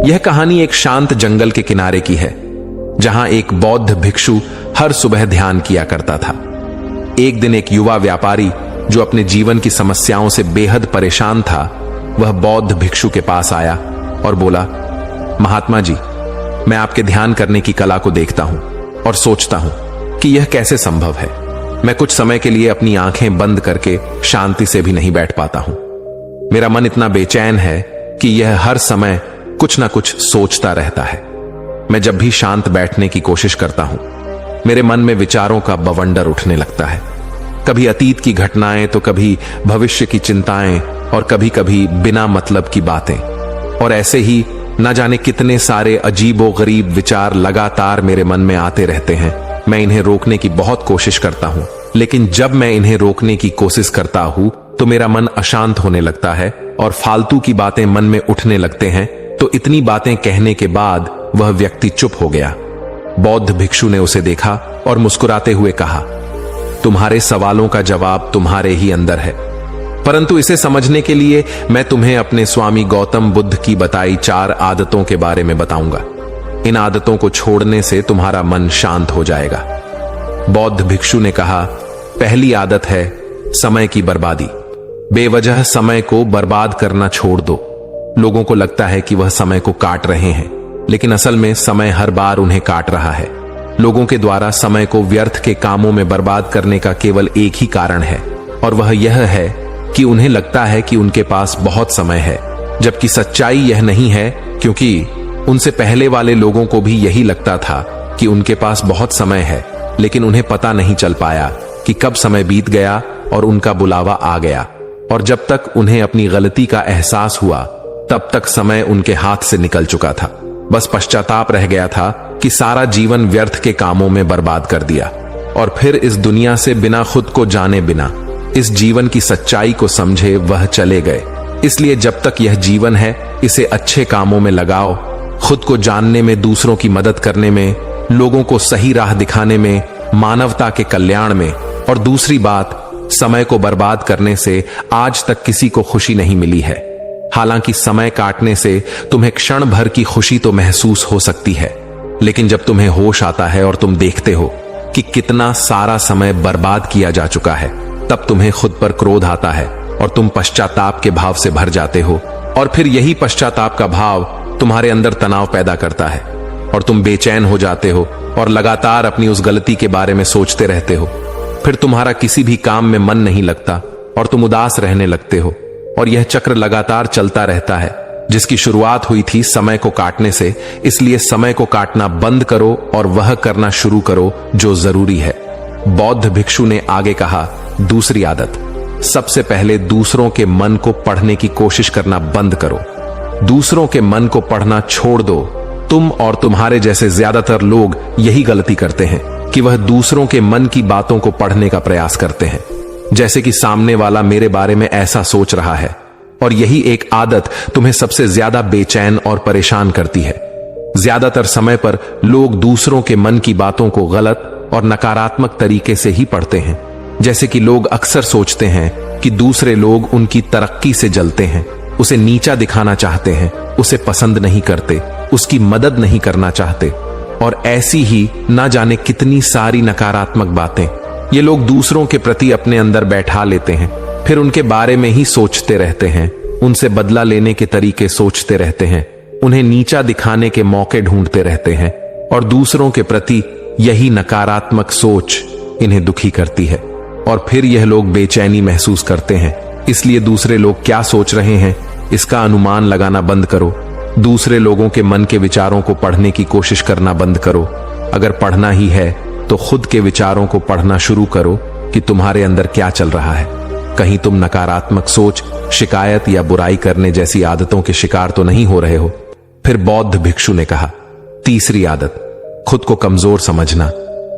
यह कहानी एक शांत जंगल के किनारे की है, जहां एक बौद्ध भिक्षु हर सुबह ध्यान किया करता था। एक दिन एक युवा व्यापारी जो अपने जीवन की समस्याओं से बेहद परेशान था, वह बौद्ध भिक्षु के पास आया और बोला, महात्मा जी, मैं आपके ध्यान करने की कला को देखता हूं और सोचता हूं कि यह कैसे संभव है। मैं कुछ समय के लिए अपनी आंखें बंद करके शांति से भी नहीं बैठ पाता हूं। मेरा मन इतना बेचैन है कि यह हर समय कुछ ना कुछ सोचता रहता है। मैं जब भी शांत बैठने की कोशिश करता हूं, मेरे मन में विचारों का बवंडर उठने लगता है। कभी अतीत की घटनाएं, तो कभी भविष्य की चिंताएं और कभी कभी बिना मतलब की बातें। और ऐसे ही न जाने कितने सारे अजीबो गरीब विचार लगातार मेरे मन में आते रहते हैं। मैं इन्हें रोकने की बहुत कोशिश करता हूं, लेकिन जब मैं इन्हें रोकने की कोशिश करता हूं तो मेरा मन अशांत होने लगता है और फालतू की बातें मन में उठने लगते हैं। तो इतनी बातें कहने के बाद वह व्यक्ति चुप हो गया। बौद्ध भिक्षु ने उसे देखा और मुस्कुराते हुए कहा, तुम्हारे सवालों का जवाब तुम्हारे ही अंदर है, परंतु इसे समझने के लिए मैं तुम्हें अपने स्वामी गौतम बुद्ध की बताई 4 आदतों के बारे में बताऊंगा। इन आदतों को छोड़ने से तुम्हारा मन शांत हो जाएगा। बौद्ध भिक्षु ने कहा, पहली आदत है समय की बर्बादी। बेवजह समय को बर्बाद करना छोड़ दो। लोगों को लगता है कि वह समय को काट रहे हैं, लेकिन असल में समय हर बार उन्हें काट रहा है। लोगों के द्वारा समय को व्यर्थ के कामों में बर्बाद करने का केवल एक ही कारण है, और वह यह है कि उन्हें लगता है कि उनके पास बहुत समय है, जबकि सच्चाई यह नहीं है, क्योंकि उनसे पहले वाले लोगों को भी यही लगता था कि उनके पास बहुत समय है, लेकिन उन्हें पता नहीं चल पाया कि कब समय बीत गया और उनका बुलावा आ गया। और जब तक उन्हें अपनी गलती का एहसास हुआ, तब तक समय उनके हाथ से निकल चुका था। बस पश्चाताप रह गया था कि सारा जीवन व्यर्थ के कामों में बर्बाद कर दिया, और फिर इस दुनिया से बिना खुद को जाने, बिना इस जीवन की सच्चाई को समझे वह चले गए। इसलिए जब तक यह जीवन है, इसे अच्छे कामों में लगाओ, खुद को जानने में, दूसरों की मदद करने में, लोगों को सही राह दिखाने में, मानवता के कल्याण में। और दूसरी बात, समय को बर्बाद करने से आज तक किसी को खुशी नहीं मिली है। हालांकि समय काटने से तुम्हें क्षण भर की खुशी तो महसूस हो सकती है, लेकिन जब तुम्हें होश आता है और तुम देखते हो कि कितना सारा समय बर्बाद किया जा चुका है, तब तुम्हें खुद पर क्रोध आता है और तुम पश्चाताप के भाव से भर जाते हो। और फिर यही पश्चाताप का भाव तुम्हारे अंदर तनाव पैदा करता है और तुम बेचैन हो जाते हो और लगातार अपनी उस गलती के बारे में सोचते रहते हो। फिर तुम्हारा किसी भी काम में मन नहीं लगता और तुम उदास रहने लगते हो, और यह चक्र लगातार चलता रहता है, जिसकी शुरुआत हुई थी समय को काटने से। इसलिए समय को काटना बंद करो और वह करना शुरू करो जो जरूरी है। बौद्ध भिक्षु ने आगे कहा, दूसरी आदत, सबसे पहले दूसरों के मन को पढ़ने की कोशिश करना बंद करो। दूसरों के मन को पढ़ना छोड़ दो। तुम और तुम्हारे जैसे ज्यादातर लोग यही गलती करते हैं कि वह दूसरों के मन की बातों को पढ़ने का प्रयास करते हैं, जैसे कि सामने वाला मेरे बारे में ऐसा सोच रहा है। और यही एक आदत तुम्हें सबसे ज्यादा बेचैन और परेशान करती है। ज्यादातर समय पर लोग दूसरों के मन की बातों को गलत और नकारात्मक तरीके से ही पढ़ते हैं। जैसे कि लोग अक्सर सोचते हैं कि दूसरे लोग उनकी तरक्की से जलते हैं, उसे नीचा दिखाना चाहते हैं, उसे पसंद नहीं करते, उसकी मदद नहीं करना चाहते, और ऐसी ही ना जाने कितनी सारी नकारात्मक बातें ये लोग दूसरों के प्रति अपने अंदर बैठा लेते हैं। फिर उनके बारे में ही सोचते रहते हैं, उनसे बदला लेने के तरीके सोचते रहते हैं, उन्हें नीचा दिखाने के मौके ढूंढते रहते हैं, और दूसरों के प्रति यही नकारात्मक सोच इन्हें दुखी करती है। और फिर यह लोग बेचैनी महसूस करते हैं। इसलिए दूसरे लोग क्या सोच रहे हैं, इसका अनुमान लगाना बंद करो। दूसरे लोगों के मन के विचारों को पढ़ने की कोशिश करना बंद करो। अगर पढ़ना ही है तो खुद के विचारों को पढ़ना शुरू करो कि तुम्हारे अंदर क्या चल रहा है। कहीं तुम नकारात्मक सोच, शिकायत या बुराई करने जैसी आदतों के शिकार तो नहीं हो रहे हो। फिर बौद्ध भिक्षु ने कहा, तीसरी आदत, खुद को कमजोर समझना।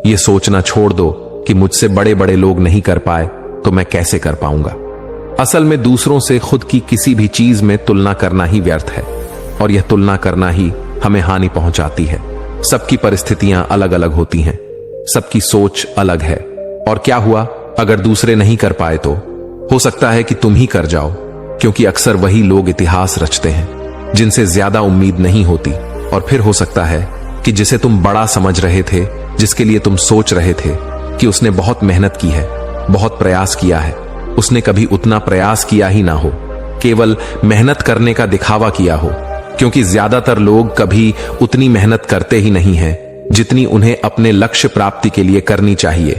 यह सोचना छोड़ दो कि मुझसे बड़े बड़े लोग नहीं कर पाए तो मैं कैसे कर पाऊंगा। असल में दूसरों से खुद की किसी भी चीज में तुलना करना ही व्यर्थ है, और यह तुलना करना ही हमें हानि पहुंचाती है। सबकी परिस्थितियां अलग अलग होती हैं, सबकी सोच अलग है। और क्या हुआ अगर दूसरे नहीं कर पाए तो हो सकता है कि तुम ही कर जाओ, क्योंकि अक्सर वही लोग इतिहास रचते हैं। जिनसे ज्यादा उम्मीद नहीं होती। और फिर हो सकता है कि जिसे तुम बड़ा समझ रहे थे, जिसके लिए तुम सोच रहे थे कि उसने बहुत मेहनत की है, बहुत प्रयास किया है, उसने कभी उतना प्रयास किया ही ना हो, केवल मेहनत करने का दिखावा किया हो। क्योंकि ज्यादातर लोग कभी उतनी मेहनत करते ही नहीं हैं जितनी उन्हें अपने लक्ष्य प्राप्ति के लिए करनी चाहिए,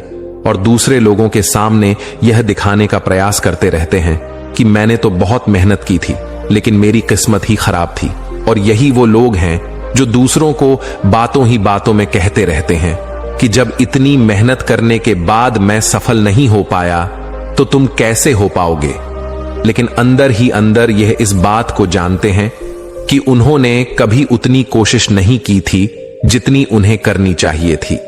और दूसरे लोगों के सामने यह दिखाने का प्रयास करते रहते हैं कि मैंने तो बहुत मेहनत की थी लेकिन मेरी किस्मत ही खराब थी। और यही वो लोग हैं जो दूसरों को बातों ही बातों में कहते रहते हैं कि जब इतनी मेहनत करने के बाद मैं सफल नहीं हो पाया तो तुम कैसे हो पाओगे। लेकिन अंदर ही अंदर यह इस बात को जानते हैं कि उन्होंने कभी उतनी कोशिश नहीं की थी जितनी उन्हें करनी चाहिए थी।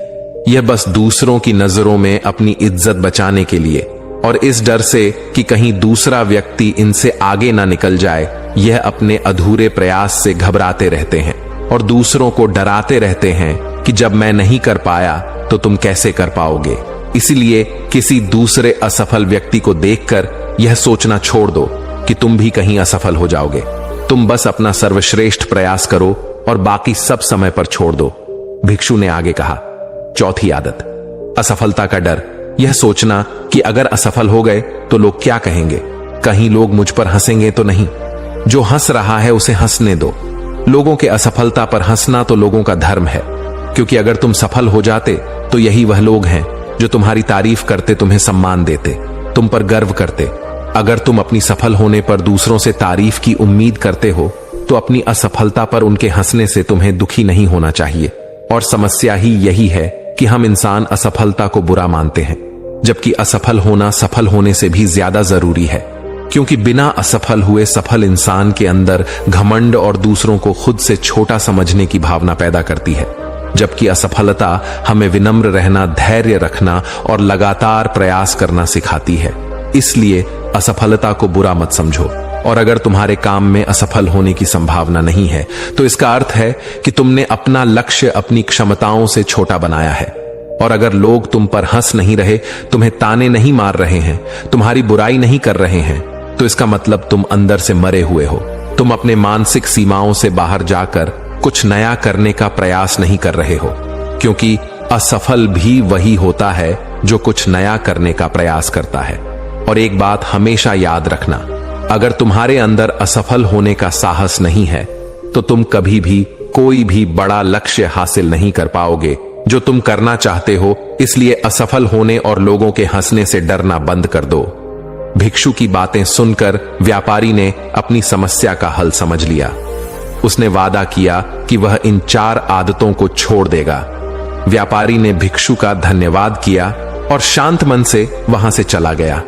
यह बस दूसरों की नजरों में अपनी इज्जत बचाने के लिए और इस डर से कि कहीं दूसरा व्यक्ति इनसे आगे ना निकल जाए, यह अपने अधूरे प्रयास से घबराते रहते हैं और दूसरों को डराते रहते हैं कि जब मैं नहीं कर पाया तो तुम कैसे कर पाओगे। इसलिए किसी दूसरे असफल व्यक्ति को देखकर यह सोचना छोड़ दो कि तुम भी कहीं असफल हो जाओगे। तुम बस अपना सर्वश्रेष्ठ प्रयास करो और बाकी सब समय पर छोड़ दो। भिक्षु ने आगे कहा, चौथी आदत, असफलता का डर। यह सोचना कि अगर असफल हो गए तो लोग क्या कहेंगे, कहीं लोग मुझ पर हंसेंगे तो नहीं। जो हंस रहा है उसे हंसने दो। लोगों के असफलता पर हंसना तो लोगों का धर्म है, क्योंकि अगर तुम सफल हो जाते तो यही वह लोग हैं जो तुम्हारी तारीफ करते, तुम्हें सम्मान देते, तुम पर गर्व करते। अगर तुम अपनी सफल होने पर दूसरों से तारीफ की उम्मीद करते हो तो अपनी असफलता पर उनके हंसने से तुम्हें दुखी नहीं होना चाहिए। और समस्या ही यही है कि हम इंसान असफलता को बुरा मानते हैं, जबकि असफल होना सफल होने से भी ज्यादा जरूरी है। क्योंकि बिना असफल हुए सफल इंसान के अंदर घमंड और दूसरों को खुद से छोटा समझने की भावना पैदा करती है, जबकि असफलता हमें विनम्र रहना, धैर्य रखना और लगातार प्रयास करना सिखाती है। इसलिए असफलता को बुरा मत समझो, और अगर तुम्हारे काम में असफल होने की संभावना नहीं है तो इसका अर्थ है कि तुमने अपना लक्ष्य अपनी क्षमताओं से छोटा बनाया है। और अगर लोग तुम पर हंस नहीं रहे, तुम्हें ताने नहीं मार रहे हैं, तुम्हारी बुराई नहीं कर रहे हैं, तो इसका मतलब तुम अंदर से मरे हुए हो। तुम अपने मानसिक सीमाओं से बाहर जाकर कुछ नया करने का प्रयास नहीं कर रहे हो, क्योंकि असफल भी वही होता है जो कुछ नया करने का प्रयास करता है। और एक बात हमेशा याद रखना, अगर तुम्हारे अंदर असफल होने का साहस नहीं है तो तुम कभी भी कोई भी बड़ा लक्ष्य हासिल नहीं कर पाओगे जो तुम करना चाहते हो। इसलिए असफल होने और लोगों के हंसने से डरना बंद कर दो। भिक्षु की बातें सुनकर व्यापारी ने अपनी समस्या का हल समझ लिया। उसने वादा किया कि वह इन 4 आदतों को छोड़ देगा। व्यापारी ने भिक्षु का धन्यवाद किया और शांत मन से वहां से चला गया।